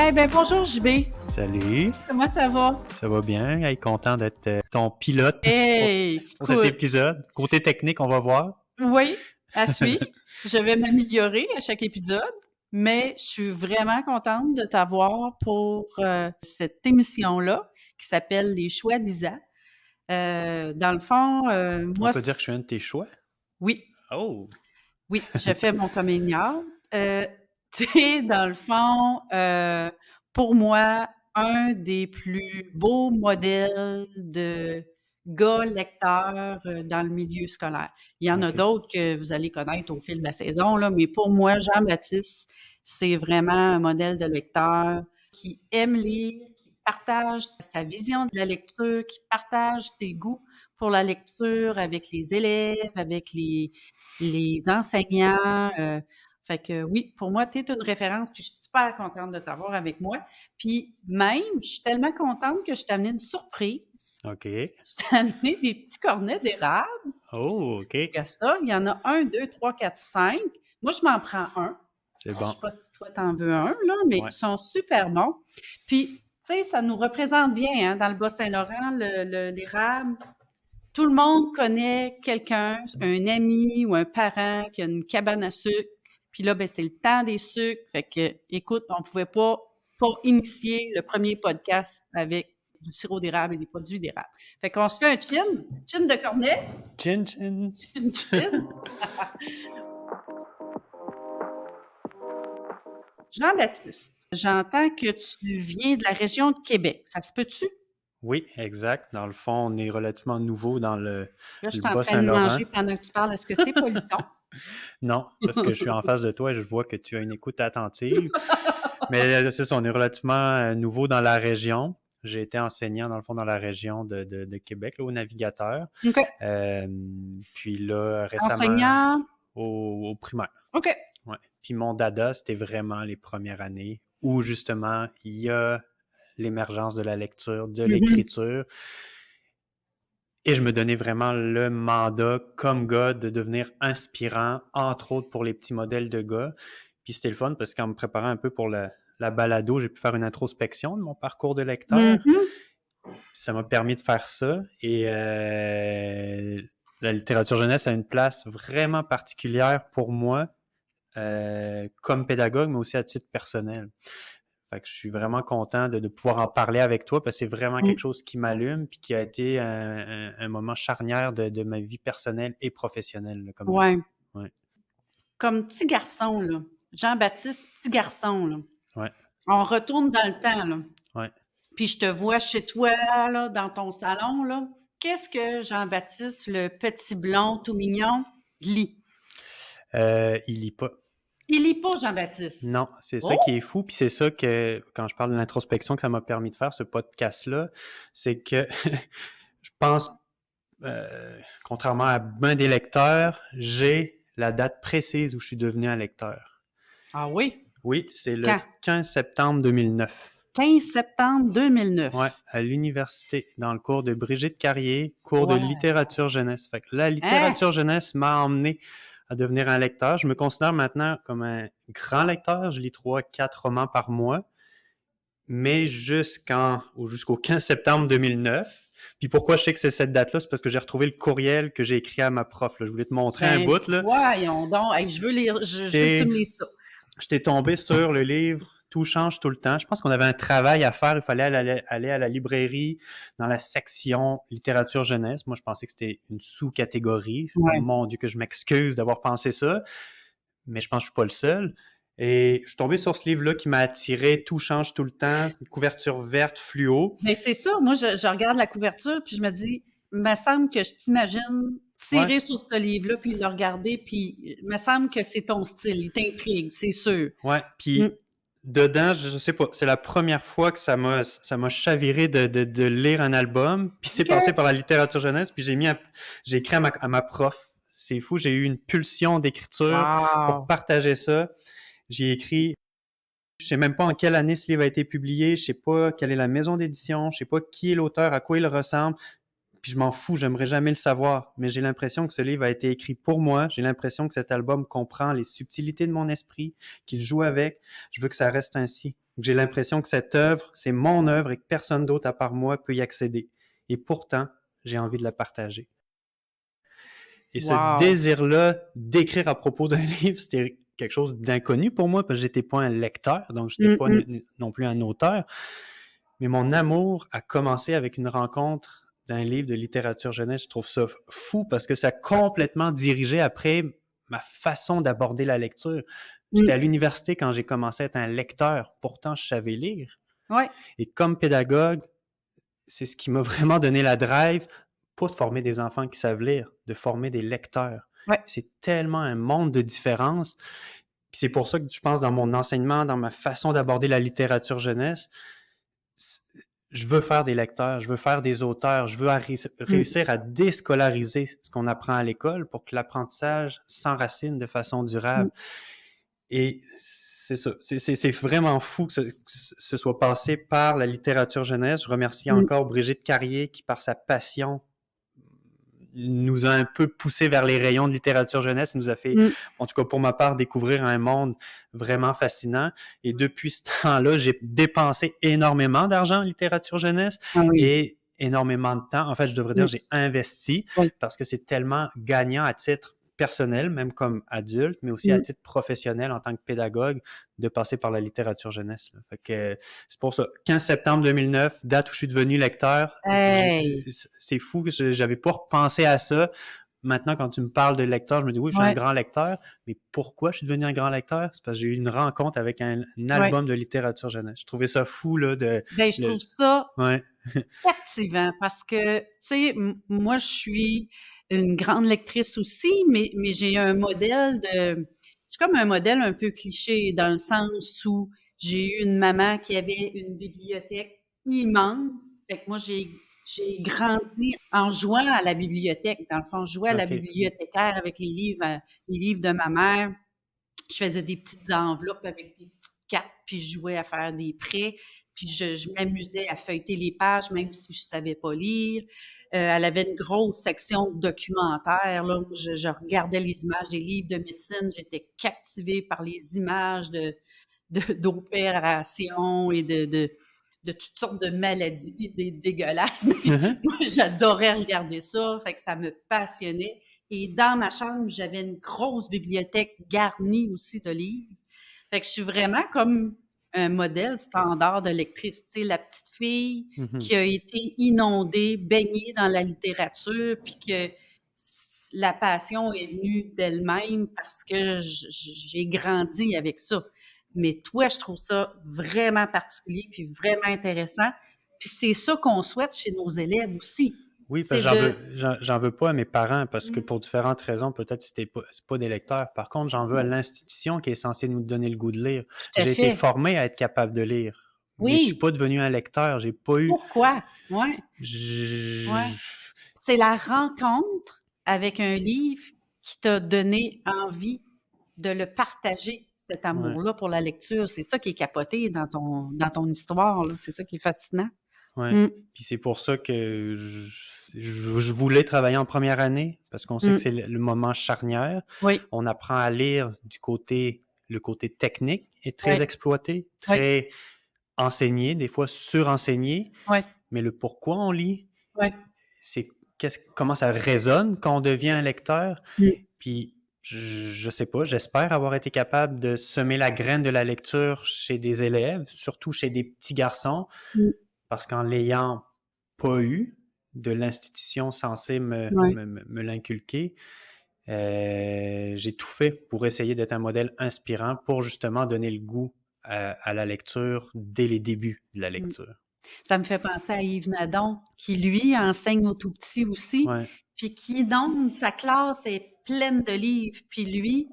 Eh ben bonjour JB, Salut, comment ça va? ça va bien? Hey, content d'être ton pilote Hey, pour cet écoute, épisode. Côté technique, on va voir. oui, à suivre. Je vais m'améliorer à chaque épisode, mais je suis vraiment contente de t'avoir pour cette émission-là qui s'appelle Les choix d'Isa. Dans le fond, On moi, peut dire que je suis un de tes choix. oui, Oh! oui, je fais mon coming out. Tu sais, dans le fond, pour moi, un des plus beaux modèles de gars lecteurs dans le milieu scolaire. Il y en a OK. d'autres que vous allez connaître au fil de la saison, là, mais pour moi, Jean-Baptiste, c'est vraiment un modèle de lecteur qui aime lire, qui partage sa vision de la lecture, qui partage ses goûts pour la lecture avec les élèves, avec les enseignants. Fait que oui, pour moi, tu es une référence, puis je suis super contente de t'avoir avec moi. Puis même, je suis tellement contente que je t'ai amené une surprise. OK. Je t'ai amené des petits cornets d'érable. Oh, OK. Regarde ça, il y en a un, deux, trois, quatre, cinq. Moi, je m'en prends un. C'est Je bon. sais pas si toi, t'en veux un, là, mais Ouais. ils sont super bons. Puis, tu sais, ça nous représente bien, hein, dans le Bas-Saint-Laurent, l'érable. Tout le monde connaît quelqu'un, un ami ou un parent qui a une cabane à sucre. Puis là, ben, c'est le temps des sucres. Fait que, écoute, on pouvait pas initier le premier podcast avec du sirop d'érable et des produits d'érable. Fait qu'on se fait un chin de cornet, Chin chin. chin. Jean-Baptiste, j'entends que tu viens de la région de Québec. Ça se peut-tu? Oui, exact. Dans le fond, on est relativement nouveau dans Là, je le suis en train de Bas-Saint-Laurent. manger pendant que tu parles. Est-ce que c'est polisson? Non, parce que je suis en face de toi et je vois que tu as une écoute attentive. Mais c'est ça, on est relativement nouveau dans la région. J'ai été enseignant, dans le fond, dans la région de Québec, là, au Navigateur. OK. Euh, puis là, récemment, Enseignant. au primaire. OK. Ouais. Puis mon dada, c'était vraiment les premières années où justement il y a l'émergence de la lecture, de Mhm. l'écriture. Et je me donnais vraiment le mandat comme gars de devenir inspirant, entre autres pour les petits modèles de gars. Puis c'était le fun parce qu'en me préparant un peu pour la balado, j'ai pu faire une introspection de mon parcours de lecteur. Mhm. Ça m'a permis de faire ça. Et la littérature jeunesse a une place vraiment particulière pour moi comme pédagogue, mais aussi à titre personnel. Fait que je suis vraiment content de pouvoir en parler avec toi parce que c'est vraiment quelque Mm. chose qui m'allume puis qui a été un moment charnière de ma vie personnelle et professionnelle là, comme Ouais. ouais, Comme petit garçon, là. Jean-Baptiste, petit garçon, là. ouais, On retourne dans le temps, là. ouais. Puis je te vois chez toi, là, dans ton salon, là. Qu'est-ce que Jean-Baptiste, le petit blond tout mignon, lit? Il lit pas. Il lit pas, Jean-Baptiste. Non, c'est ça Oh! qui est fou, puis c'est ça que, quand je parle de l'introspection que ça m'a permis de faire, ce podcast-là, c'est que je pense, contrairement à bien des lecteurs, j'ai la date précise où je suis devenu un lecteur. Ah oui? Oui, c'est le Quand? 15 septembre 2009. 15 septembre 2009. Ouais, à l'université, dans le cours de Brigitte Carrier, cours de Ouais. littérature jeunesse. Fait que la Hein? littérature jeunesse m'a emmené à devenir un lecteur. Je me considère maintenant comme un grand lecteur. Je lis 3, 4 romans par mois, mais jusqu'au 15 septembre 2009. Puis pourquoi je sais que c'est cette date-là, c'est parce que j'ai retrouvé le courriel que j'ai écrit à ma prof. Là. Je voulais te montrer un Ben, bout. Là. voyons donc. Hey, je veux lire, je veux que tu me lises ça. J'étais tombé sur le livre Tout change tout le temps. Je pense qu'on avait un travail à faire. Il fallait aller à la librairie dans la section littérature jeunesse. Moi, je pensais que c'était une sous-catégorie. Ouais. Mon Dieu, que je m'excuse d'avoir pensé ça, mais je pense que je suis pas le seul. Et je suis tombé sur ce livre-là qui m'a attiré. Tout change tout le temps. Une couverture verte fluo. Mais c'est ça. Moi, je regarde la couverture, puis je me dis, il me semble que je t'imagine Ouais. tirer sur ce livre-là, puis le regarder, puis il me semble que c'est ton style. Il t'intrigue, c'est sûr. Ouais. Mm. Puis dedans, je sais pas, c'est la première fois que ça m'a chaviré de lire un album, puis c'est OK. passé par la littérature jeunesse, puis j'ai écrit à ma prof. C'est fou, j'ai eu une pulsion d'écriture pour Wow. partager ça. J'ai écrit, je sais même pas en quelle année ce livre a été publié, je sais pas quelle est la maison d'édition, je sais pas qui est l'auteur, à quoi il ressemble, puis je m'en fous, j'aimerais jamais le savoir, mais j'ai l'impression que ce livre a été écrit pour moi, j'ai l'impression que cet album comprend les subtilités de mon esprit, qu'il joue avec, je veux que ça reste ainsi. J'ai l'impression que cette œuvre, c'est mon œuvre et que personne d'autre à part moi peut y accéder. Et pourtant, j'ai envie de la partager. Et ce Wow! désir-là d'écrire à propos d'un livre, c'était quelque chose d'inconnu pour moi parce que j'étais pas un lecteur, donc j'étais pas non plus un auteur. Mais mon amour a commencé avec une rencontre d'un livre de littérature jeunesse. Je trouve ça fou parce que ça a complètement dirigé après ma façon d'aborder la lecture. J'étais à l'université quand j'ai commencé à être un lecteur. Pourtant, je savais lire. Ouais. Et comme pédagogue, c'est ce qui m'a vraiment donné la drive, pas de former des enfants qui savent lire, de former des lecteurs. Ouais. C'est tellement un monde de différence. Puis c'est pour ça que je pense dans mon enseignement, dans ma façon d'aborder la littérature jeunesse, je veux faire des lecteurs, je veux faire des auteurs, je veux réussir à déscolariser ce qu'on apprend à l'école pour que l'apprentissage s'enracine de façon durable. Et c'est ça, c'est vraiment fou que ce soit passé par la littérature jeunesse. Je remercie encore Brigitte Carrier qui, par sa passion, nous a un peu poussé vers les rayons de littérature jeunesse, nous a fait, en tout cas pour ma part, découvrir un monde vraiment fascinant. Et depuis ce temps-là, j'ai dépensé énormément d'argent en littérature jeunesse et énormément de temps. En fait, je devrais dire, j'ai investi parce que c'est tellement gagnant à titre personnel, même comme adulte, mais aussi à titre professionnel en tant que pédagogue, de passer par la littérature jeunesse. Là. Fait que c'est pour ça. 15 septembre 2009, date où je suis devenu lecteur. Hey. C'est fou que j'avais pas repensé à ça. Maintenant, quand tu me parles de lecteur, je me dis oui, je suis un grand lecteur, mais pourquoi je suis devenu un grand lecteur? C'est parce que j'ai eu une rencontre avec un album de littérature jeunesse. Je trouvais ça fou, là, je trouve ça captivant parce que, tu sais, moi, je suis une grande lectrice aussi, mais j'ai un modèle je suis comme un modèle un peu cliché dans le sens où j'ai eu une maman qui avait une bibliothèque immense. Fait que moi, j'ai grandi en jouant à la bibliothèque. Dans le fond, je jouais à la bibliothécaire avec les livres de ma mère. Je faisais des petites enveloppes avec des petites cartes, puis je jouais à faire des prêts. Puis je m'amusais à feuilleter les pages, même si je savais pas lire. Elle avait une grosse section de documentaires. Là, où je regardais les images des livres de médecine. J'étais captivée par les images d'opérations et de toutes sortes de maladies dégueulasses. Mais moi, j'adorais regarder ça. Fait que ça me passionnait. Et dans ma chambre, j'avais une grosse bibliothèque garnie aussi de livres. Fait que je suis vraiment comme un modèle standard de lectrice. Tu sais, la petite fille qui a été inondée, baignée dans la littérature, puis que la passion est venue d'elle-même parce que j'ai grandi avec ça. Mais toi, je trouve ça vraiment particulier puis vraiment intéressant. Puis c'est ça qu'on souhaite chez nos élèves aussi. Oui, parce que j'en veux pas à mes parents parce que pour différentes raisons, peut-être c'est pas des lecteurs. Par contre, j'en veux à l'institution qui est censée nous donner le goût de lire. J'ai été formé à être capable de lire. Mais je suis pas devenu un lecteur. J'ai pas eu. Pourquoi? Ouais. C'est la rencontre avec un livre qui t'a donné envie de le partager, cet amour-là pour la lecture. C'est ça qui est capoté dans ton histoire. Là. C'est ça qui est fascinant. Oui. Puis c'est pour ça que je voulais travailler en première année parce qu'on sait que c'est le moment charnière. Oui. On apprend à lire le côté technique est très exploité, très enseigné, des fois surenseigné. Mais le pourquoi on lit, c'est comment ça résonne quand on devient un lecteur. Puis je sais pas, j'espère avoir été capable de semer la graine de la lecture chez des élèves, surtout chez des petits garçons. Parce qu'en l'ayant pas eu de l'institution censée me l'inculquer, j'ai tout fait pour essayer d'être un modèle inspirant pour justement donner le goût à la lecture dès les débuts de la lecture. Ça me fait penser à Yves Nadon, qui lui enseigne aux tout petits aussi, puis qui donc, sa classe est pleine de livres, puis lui,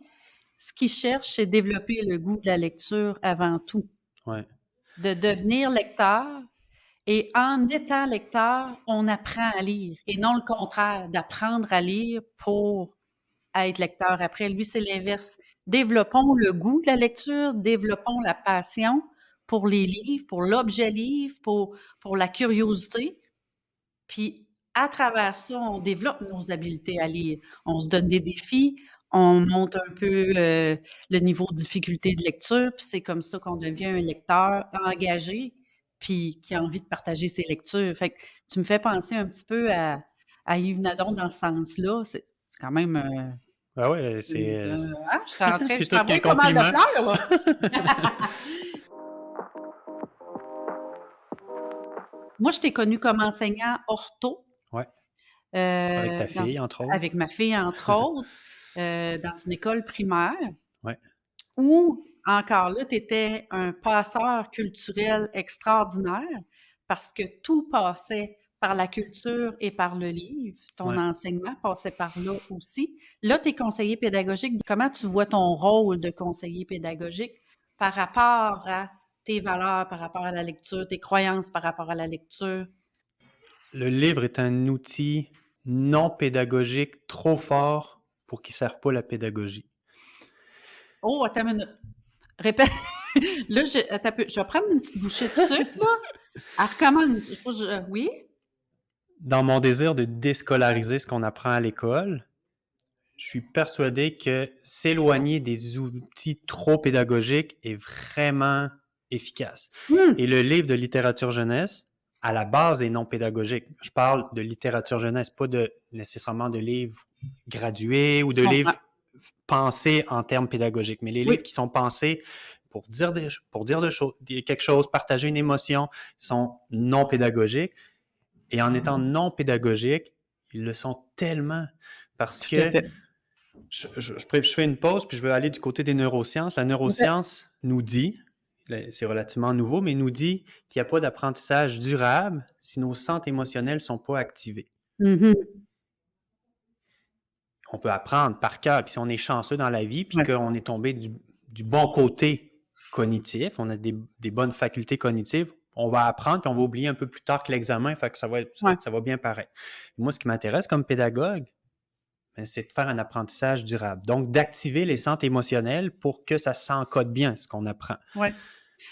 ce qu'il cherche, c'est développer le goût de la lecture avant tout. De devenir lecteur. Et en étant lecteur, on apprend à lire et non le contraire, d'apprendre à lire pour être lecteur. Après, lui, c'est l'inverse. Développons le goût de la lecture, développons la passion pour les livres, pour l'objet livre, pour la curiosité. Puis, à travers ça, on développe nos habiletés à lire. On se donne des défis, on monte un peu le niveau de difficulté de lecture, puis c'est comme ça qu'on devient un lecteur engagé, puis qui a envie de partager ses lectures. Fait que tu me fais penser un petit peu à Yves Nadon dans ce sens-là. C'est quand même... Ah ouais, c'est hein, c'est je tout qu'un t'envoie pas mal de compliment. fleurs, là. Moi, je t'ai connu comme enseignant ortho, Ouais, avec ta dans fille, entre autres. avec ma fille, entre autres, dans une école primaire Ouais. où, encore là, tu étais un passeur culturel extraordinaire parce que tout passait par la culture et par le livre. Ton Ouais. enseignement passait par là aussi. Là, tu es conseiller pédagogique. Comment tu vois ton rôle de conseiller pédagogique par rapport à tes valeurs, par rapport à la lecture, tes croyances par rapport à la lecture? Le livre est un outil non pédagogique trop fort pour qu'il ne serve pas la pédagogie. Oh, attends une minute. Répète. Là, attends un peu. Je vais prendre une petite bouchée de sucre, là. Elle recommence. Il faut que oui? Dans mon désir de déscolariser ce qu'on apprend à l'école, je suis persuadé que s'éloigner des outils trop pédagogiques est vraiment efficace. Hum! Et le livre de littérature jeunesse, à la base, est non pédagogique. Je parle de littérature jeunesse, pas nécessairement de livres gradués ou Je de comprends. livres pensés en termes pédagogiques, mais les Oui. livres qui sont pensés pour dire quelque chose, partager une émotion, sont non pédagogiques. Et en étant non pédagogiques, ils le sont tellement parce Tout à que fait. je fais une pause, puis je vais aller du côté des neurosciences. La neuroscience nous dit, c'est relativement nouveau, mais nous dit qu'il n'y a pas d'apprentissage durable si nos centres émotionnels ne sont pas activés. Mhm. On peut apprendre par cœur, puis si on est chanceux dans la vie, puis Ouais. qu'on est tombé du bon côté cognitif, on a des bonnes facultés cognitives, on va apprendre, puis on va oublier un peu plus tard que l'examen, fait que ça Ouais. va bien paraître. Moi, ce qui m'intéresse comme pédagogue, c'est de faire un apprentissage durable. Donc, d'activer les centres émotionnels pour que ça s'encode bien, ce qu'on apprend. Ouais.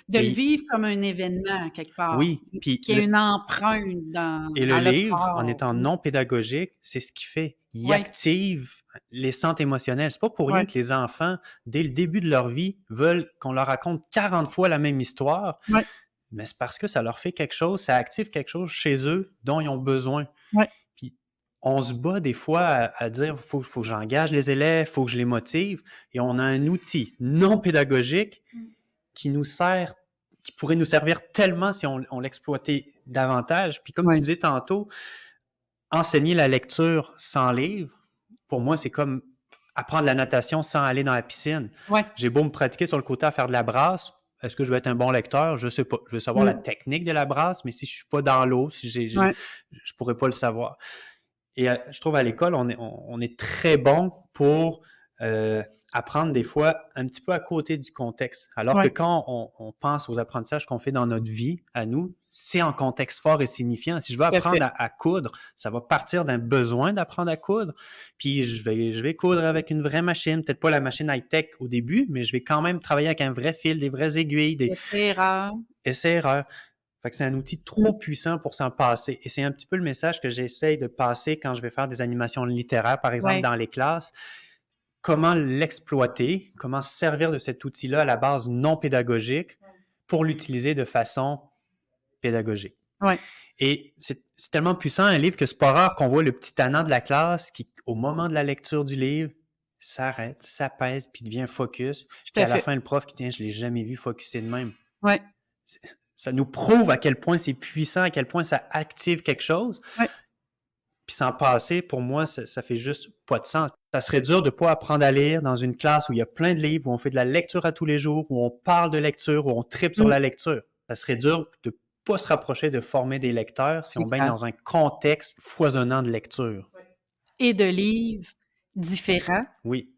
De le Et vivre comme un événement, quelque part, oui, puis qu'il y ait une empreinte dans le le livre, en corps. étant non pédagogique, c'est ce qu'il fait. Il Ouais. active les centres émotionnels. C'est pas pour rien Ouais. que les enfants, dès le début de leur vie, veulent qu'on leur raconte 40 fois la même histoire, Ouais. mais c'est parce que ça leur fait quelque chose, ça active quelque chose chez eux dont ils ont besoin. Ouais. Puis on se bat des fois à dire faut que j'engage les élèves, faut que je les motive, et on a un outil non pédagogique qui nous sert, qui pourrait nous servir tellement si on l'exploitait davantage. Puis comme tu Ouais. disais tantôt, enseigner la lecture sans livre, pour moi, c'est comme apprendre la natation sans aller dans la piscine. Ouais. J'ai beau me pratiquer sur le côté à faire de la brasse, est-ce que je vais être un bon lecteur? Je sais pas. Je veux savoir la technique de la brasse, mais si je suis pas dans l'eau, si Ouais. je pourrais pas le savoir. Et je trouve à l'école, on est très bon pour apprendre des fois un petit peu à côté du contexte. Alors que Ouais. quand on pense aux apprentissages qu'on fait dans notre vie, à nous, c'est en contexte fort et signifiant. Si je veux Tout à fait. apprendre à coudre, ça va partir d'un besoin d'apprendre à coudre. Puis je vais coudre avec une vraie machine, peut-être pas la machine high-tech au début, mais je vais quand même travailler avec un vrai fil, des vraies aiguilles, des Essai-erreur. essais-erreurs. Fait que c'est un outil trop puissant pour s'en passer. Et c'est un petit peu le message que j'essaye de passer quand je vais faire des animations littéraires, par exemple, Ouais. dans les classes. Comment l'exploiter, comment se servir de cet outil-là à la base non pédagogique pour l'utiliser de façon pédagogique. Ouais. Et c'est tellement puissant un livre que c'est pas rare qu'on voit le petit tannant de la classe qui, au moment de la lecture du livre, s'arrête, s'apaise, puis devient focus. Puis à la fin, le prof qui tient, je l'ai jamais vu focuser de même. Ouais. Ça nous prouve à quel point c'est puissant, à quel point ça active quelque chose. Ouais. Puis s'en passer, pour moi, ça fait juste pas de sens. Ça serait dur de pas apprendre à lire dans une classe où il y a plein de livres, où on fait de la lecture à tous les jours, où on parle de lecture, où on tripe sur la lecture. Ça serait dur de pas se rapprocher de former des lecteurs si on baigne dans un contexte foisonnant de lecture. Et de livres différents. Oui.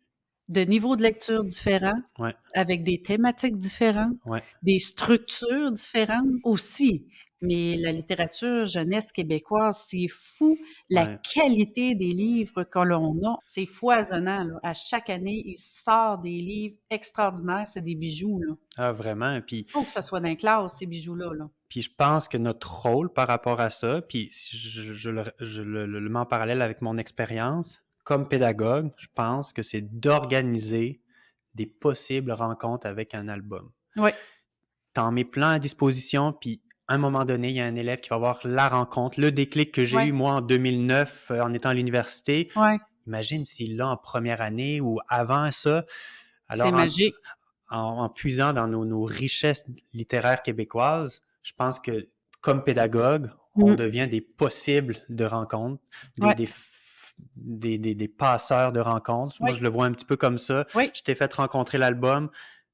De niveaux de lecture différents, Ouais. avec des thématiques différentes, Ouais. des structures différentes aussi. Mais la littérature jeunesse québécoise, c'est fou la qualité des livres que l'on a. C'est foisonnant, là. À chaque année, il sort des livres extraordinaires. C'est des bijoux, là. Ah, vraiment. Puis, il faut que ce soit dans les classes, ces bijoux-là, là. Puis je pense que notre rôle par rapport à ça, puis je le mets en parallèle avec mon expérience, comme pédagogue, je pense que c'est d'organiser des possibles rencontres avec un album. Oui, T'en mets plein à disposition, puis à un moment donné, il y a un élève qui va avoir la rencontre, le déclic que j'ai oui, eu moi en 2009 en étant à l'université. oui. Imagine s'il l'a en première année ou avant ça. C'est Alors, magique. en puisant dans nos richesses littéraires québécoises, je pense que comme pédagogue, on Mm. devient des possibles de rencontres, Ouais, des passeurs de rencontres. Moi, oui, je le vois un petit peu comme ça. oui, Je t'ai fait rencontrer l'album.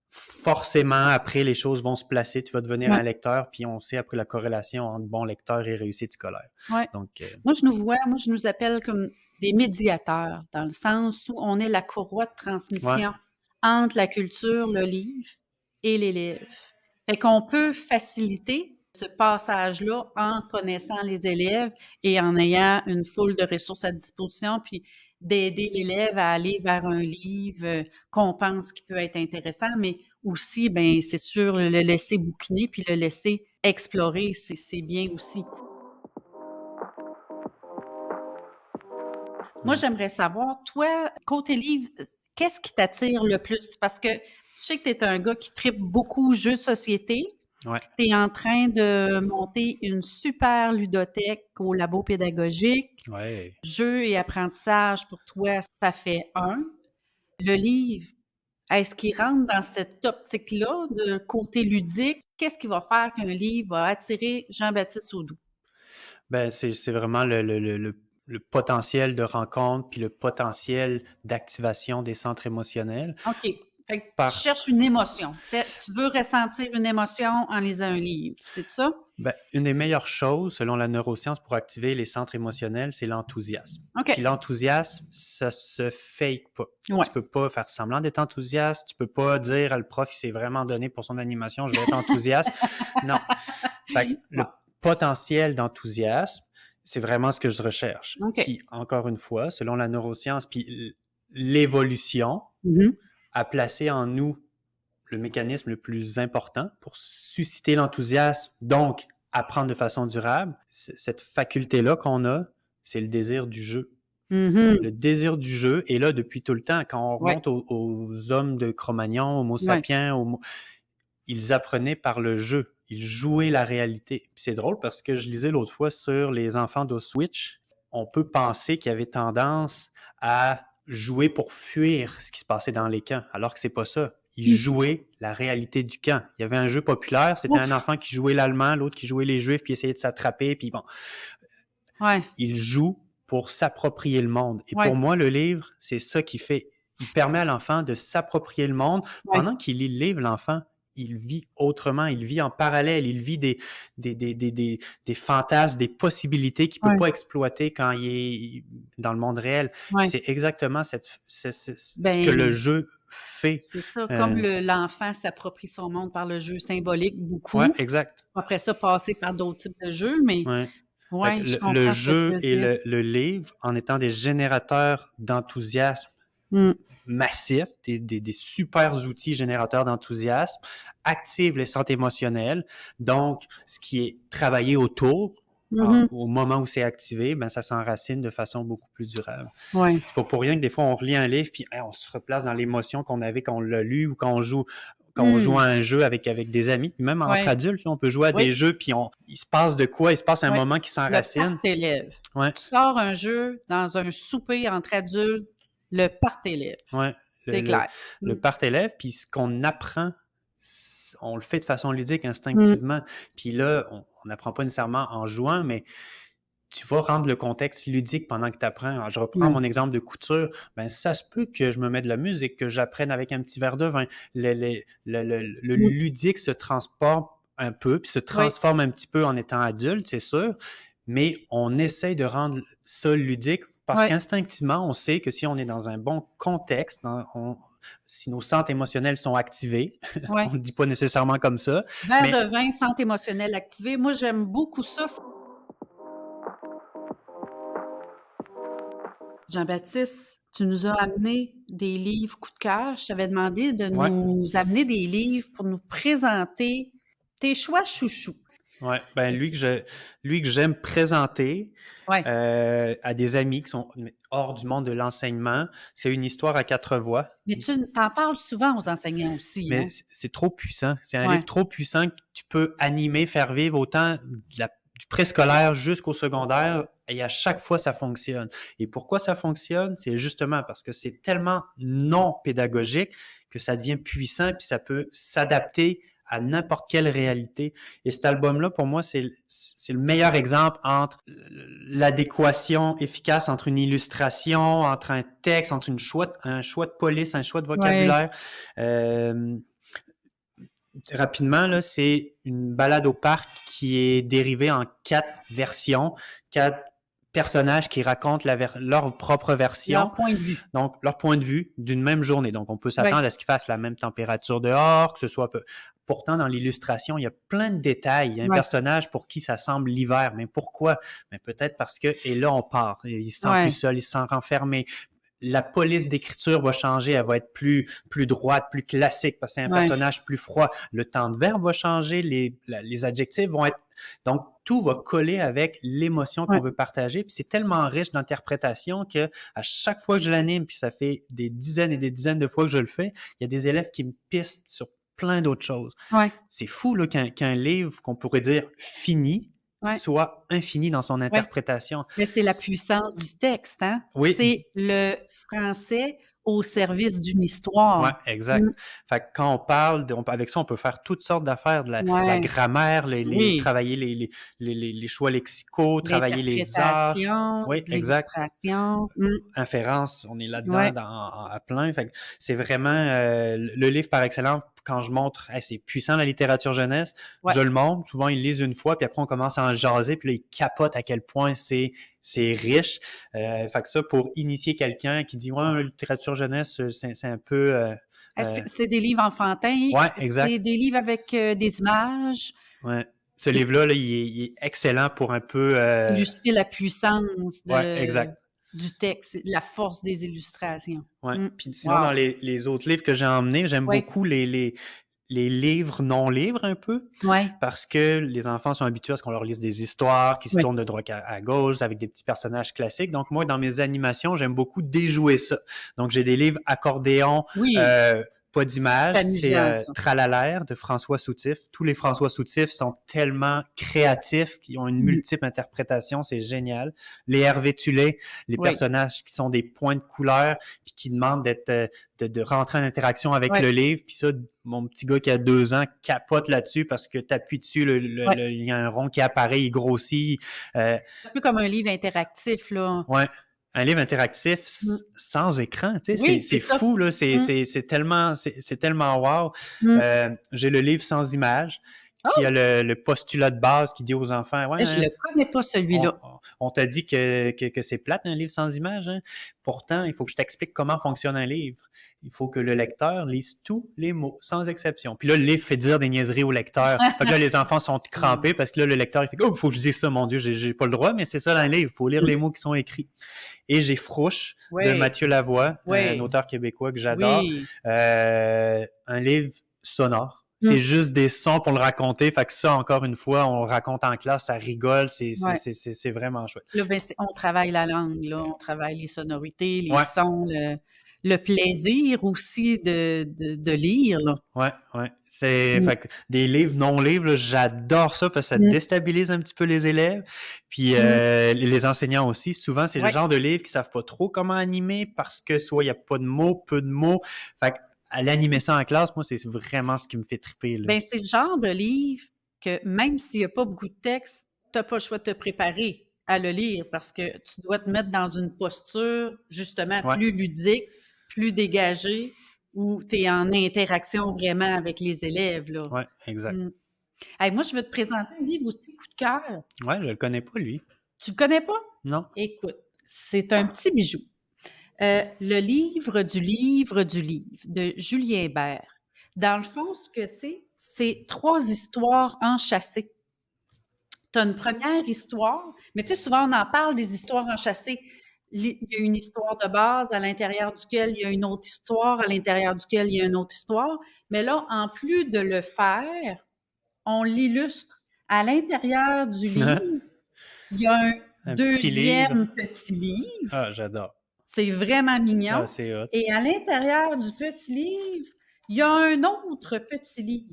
Forcément, après, les choses vont se placer. Tu vas devenir oui, un lecteur, puis on sait après la corrélation entre bon lecteur et réussite scolaire. oui. Donc, Moi, je nous appelle comme des médiateurs, dans le sens où on est la courroie de ouais. transmission entre la culture, le livre et l'élève. Fait qu'on peut faciliter ce passage-là en connaissant les élèves et en ayant une foule de ressources à disposition, puis d'aider l'élève à aller vers un livre qu'on pense qui peut être intéressant, mais aussi, ben, c'est sûr, le laisser bouquiner puis le laisser explorer, c'est bien aussi. Moi, Ouais. j'aimerais savoir, toi, côté livre, qu'est-ce qui t'attire le plus? Parce que je sais que tu es un gars qui tripe beaucoup jeux de société. Ouais. Tu es en train de monter une super ludothèque au labo pédagogique. Ouais. Jeux et apprentissage, pour toi, ça fait un. Le livre, est-ce qu'il rentre dans cette optique-là de côté ludique? Qu'est-ce qui va faire qu'un livre va attirer Jean-Baptiste Audou? Ben, c'est vraiment le potentiel de rencontre puis le potentiel d'activation des centres émotionnels. OK. Fait que tu Par, cherches une émotion. Tu veux ressentir une émotion en lisant un livre, c'est ça? ben, une des meilleures choses, selon la neuroscience, pour activer les centres émotionnels, c'est l'enthousiasme. Puis OK. l'enthousiasme, ça se fake pas. Ouais. Tu peux pas faire semblant d'être enthousiaste. Tu peux pas dire, le prof, il s'est vraiment donné pour son animation, je vais être enthousiaste. Non. Fait que Ouais. le potentiel d'enthousiasme, c'est vraiment ce que je recherche. OK. Puis, encore une fois, selon la neuroscience, puis l'évolution Mhm. a placé en nous le mécanisme le plus important pour susciter l'enthousiasme, donc apprendre de façon durable. Cette faculté-là qu'on a, c'est le désir du jeu. Le Mhm. désir du jeu est là depuis tout le temps. Quand on Ouais. remonte aux hommes de Cro-Magnon, Homo Ouais. sapiens, ils apprenaient par le jeu. Ils jouaient la réalité. Puis c'est drôle parce que je lisais l'autre fois sur les enfants d'Auschwitz. On peut penser qu'ils avaient tendance à jouer pour fuir ce qui se passait dans les camps, alors que c'est pas ça. Ils jouaient la réalité du camp. Il y avait un jeu populaire, c'était un Ouf. enfant qui jouait l'allemand, l'autre qui jouait les juifs, puis essayait de s'attraper, puis bon. Ouais. Ils jouent pour s'approprier le monde. Et Ouais. pour moi, le livre, c'est ça qui fait. Il permet à l'enfant de s'approprier le monde. Ouais. Pendant qu'il lit le livre, l'enfant, il vit autrement, il vit en parallèle, il vit des fantasmes, des possibilités qu'il ne peut Ouais. pas exploiter quand il est dans le monde réel. Ouais. C'est exactement ce que le Ben, jeu fait. c'est ça. Comme Euh, l'enfant s'approprie son monde par le jeu symbolique ouais, beaucoup. exact. Après ça, passer par d'autres types de jeux, mais Ouais. ouais, je Le comprends ce que tu jeu veux et dire. le livre, en étant des générateurs d'enthousiasme Mm. massifs, des super outils générateurs d'enthousiasme, activent les centres émotionnels. Donc, ce qui est travaillé autour, Mhm. au moment où c'est activé, ben, ça s'enracine de façon beaucoup plus durable. Ouais. C'est pas pour rien que des fois, on relit un livre, puis on se replace dans l'émotion qu'on avait quand on l'a lu ou quand on joue Mm. à un jeu avec des amis. Puis même entre Ouais. adultes, on peut jouer à Oui. des jeux, puis il se passe de quoi? Il se passe un Ouais. moment qui Le s'enracine. part-élève. Ouais, Tu sors un jeu dans un souper entre adultes, le part-élève. ouais. C'est clair. Le Mm. part élève, puis ce qu'on apprend, on le fait de façon ludique, Mm. instinctivement. Puis là, on n'apprend pas nécessairement en jouant, mais tu vas rendre le contexte ludique pendant que tu apprends. Alors, je reprends Ouais. mon exemple de couture. Ben, ça se peut que je me mette de la musique, que j'apprenne avec un petit verre de vin. Le Mm. ludique se transforme un peu, puis se Oui. transforme un petit peu en étant adulte, c'est sûr, mais on essaye de rendre ça ludique parce Ouais. qu'instinctivement, on sait que si on est dans un bon contexte, si nos centres émotionnels sont activés, Ouais. on ne le dit pas nécessairement comme ça, Verre mais de vin, centre émotionnel activé. Moi, j'aime beaucoup ça. Jean-Baptiste, tu nous as amené des livres coup de cœur. Je t'avais demandé de ouais, nous amener des livres pour nous présenter tes choix chouchous. Ouais, ben lui que j'aime présenter Ouais. à des amis qui sont hors du monde de l'enseignement, c'est une histoire à quatre voix. Mais tu t'en parles souvent aux enseignants aussi, Mais hein? c'est trop puissant. C'est un livre Ouais. trop puissant que tu peux animer, faire vivre autant du préscolaire jusqu'au secondaire et à chaque fois, ça fonctionne. Et pourquoi ça fonctionne? C'est justement parce que c'est tellement non pédagogique que ça devient puissant puis ça peut s'adapter à n'importe quelle réalité. Et cet album-là, pour moi, c'est le meilleur exemple entre l'adéquation efficace entre une illustration, entre un texte, entre un choix de police, un choix de Ouais. vocabulaire. Euh, Rapidement, là, c'est une balade au parc qui est dérivée en quatre versions, quatre personnages qui racontent leur propre version, Leur point de vue. donc leur point de vue d'une même journée. Donc, on peut Ouais. s'attendre à ce qu'il fasse la même température dehors, que ce soit peu. Pourtant, dans l'illustration, il y a plein de détails. Il y a un Ouais. personnage pour qui ça semble l'hiver. Mais pourquoi? Mais peut-être parce que, et là, on part. Il se sent plus Ouais. seul, il se sent renfermé. La police d'écriture va changer, elle va être plus droite, plus classique, parce que c'est un Ouais. personnage plus froid. Le temps de verbe va changer, les adjectifs vont être... Donc, tout va coller avec l'émotion qu'on Ouais. veut partager. Puis c'est tellement riche d'interprétation que à chaque fois que je l'anime, puis ça fait des dizaines et des dizaines de fois que je le fais, il y a des élèves qui me pistent sur plein d'autres choses. Ouais. C'est fou là, qu'un livre qu'on pourrait dire fini Ouais. soit infini dans son Ouais. interprétation. Mais c'est la puissance du texte, hein? Oui, C'est le français au service d'une ouais, histoire. exact. Mmh. Fait que quand on parle, avec ça, on peut faire toutes sortes d'affaires, de la Ouais. grammaire, Oui. travailler les choix lexicaux, travailler les arts. L'interprétation, Oui, de exact. l'illustration. Mmh. Inférence, on est là-dedans Ouais. à plein. Fait que c'est vraiment le livre par excellence. Quand je montre, hey, c'est puissant la littérature jeunesse, Ouais. je le montre. Souvent, ils lisent une fois, puis après, on commence à en jaser, puis là, ils capotent à quel point c'est riche. Fait que ça, pour initier quelqu'un qui dit, ouais, la littérature jeunesse, c'est un peu... Est-ce que c'est des livres enfantins? ouais, C'est exact. des livres avec, des images? Ouais. Ce livre-là, là, il est excellent pour un peu... Illustrer la puissance ouais, exact. du texte, la force des illustrations. Ouais. Mmh. Puis sinon, dans Wow! les autres livres que j'ai emmenés, j'aime Oui. beaucoup les livres non-livres un peu, Ouais. parce que les enfants sont habitués à ce qu'on leur lise des histoires qui se Oui. tournent de droite à gauche avec des petits personnages classiques. Donc moi, dans mes animations, j'aime beaucoup déjouer ça. Donc j'ai des livres accordéon, Oui, pas c'est d'image, c'est amusant ça. Tralalaire de François Soutif. Tous les François Soutif sont tellement créatifs, qui ont une Mmh. multiple interprétation, c'est génial. Les Hervé Tullet, les Oui. personnages qui sont des points de couleur, puis qui demandent de rentrer en interaction avec Ouais. le livre. Puis ça, mon petit gars qui a 2 ans capote là-dessus parce que tu appuies dessus, Ouais. il y a un rond qui apparaît, il grossit. Un peu comme un livre interactif, là. Ouais. Un livre interactif Mmh. sans écran, tu sais, Oui, c'est c'est ça. fou, là, Mmh. c'est tellement wow. Mmh. J'ai le livre sans images qui a Oh! le postulat de base qui dit aux enfants, ouais, Je hein, le connais pas celui-là. on t'a dit que c'est plate un livre sans images, hein? Pourtant, il faut que je t'explique comment fonctionne un livre. Il faut que le lecteur lise tous les mots, sans exception. Puis là, le livre fait dire des niaiseries au lecteur. Fait que là, les enfants sont crampés parce que là, le lecteur, il fait « Oh, il faut que je dise ça, mon Dieu, j'ai pas le droit, mais c'est ça dans le livre. Il faut lire les mots qui sont écrits. » Et j'ai Frouche de Oui, Mathieu Lavoie, un oui, auteur québécois que j'adore. oui. Un livre sonore. Mmh. C'est juste des sons pour le raconter. Fait que ça, encore une fois, on le raconte en classe, ça rigole. Ouais. C'est vraiment chouette. Là, ben, on travaille la langue, là, on travaille les sonorités, les Ouais, sons, le plaisir aussi de lire, là. ouais. C'est, Mmh. fait que des livres, non-livres, là, j'adore ça parce que ça Mmh. déstabilise un petit peu les élèves. Puis Mmh. les enseignants aussi. Souvent, c'est le Ouais. genre de livre qui savent pas trop comment animer parce que soit il y a pas de mots, peu de mots. Fait que aller animer ça en classe, moi, c'est vraiment ce qui me fait triper, là. Ben, c'est le genre de livre que même s'il y a pas beaucoup de texte, tu as pas le choix de te préparer à le lire parce que tu dois te mettre dans une posture, justement, Ouais, plus ludique, plus dégagée, où tu es en interaction vraiment avec les élèves, là. ouais, exact. Mmh. Hey, moi, je veux te présenter un livre aussi coup de cœur. Ouais, je le connais pas, lui. Tu le connais pas? Non? Écoute, c'est un petit bijou. Le livre du livre du livre de Julien Bert. Dans le fond, ce que c'est 3 histoires enchâssées. Tu as une première histoire, mais tu sais, souvent, on en parle des histoires enchâssées. Il y a une histoire de base à l'intérieur duquel il y a une autre histoire, à l'intérieur duquel il y a une autre histoire. Mais là, en plus de le faire, on l'illustre À l'intérieur du livre, il y a un Un petit livre. deuxième petit livre. Ah, j'adore. C'est vraiment mignon. Ah, c'est hot. Et à l'intérieur du petit livre, il y a un autre petit livre.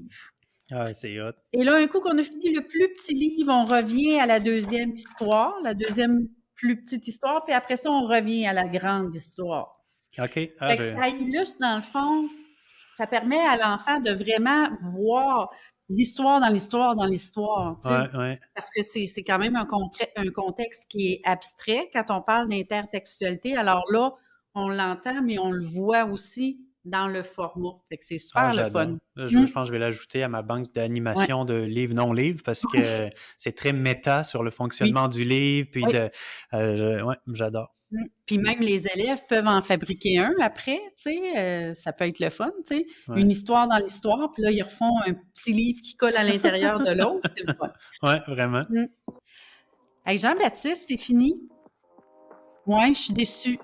Ah, c'est hot. Et là, un coup qu'on a fini le plus petit livre, on revient à la deuxième histoire, la deuxième plus petite histoire, puis après ça, on revient à la grande histoire. OK. Ah, Fait que ça illustre, dans le fond, ça permet à l'enfant de vraiment voir l'histoire dans l'histoire dans l'histoire, tu sais. ouais, ouais. Parce que c'est quand même un contexte qui est abstrait quand on parle d'intertextualité. Alors là, on l'entend, mais on le voit aussi dans le format. Fait que c'est Ah, super le j'adore. fun. Là, je pense que je vais l'ajouter à ma banque Ouais. d'animation de livres non-livres parce que c'est très méta sur le Oui. fonctionnement du livre. Puis Oui. ouais, j'adore. Puis même les élèves peuvent en fabriquer un après, tu sais, ça peut être le fun, tu sais. Ouais. Une histoire dans l'histoire, puis là, ils refont un petit livre qui colle à l'intérieur de l'autre, c'est le fun. Ouais, vraiment. Hey, Jean-Baptiste, c'est fini? Ouais, je suis déçue.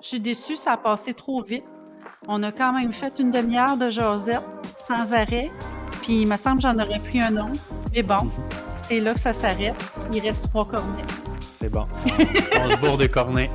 Je suis déçue, ça a passé trop vite. On a quand même fait une demi-heure de jasette sans arrêt, puis il me semble que j'en aurais pris un autre. Mais bon, c'est là que ça s'arrête. Il reste 3 cornets. C'est bon. On se bourre de cornets.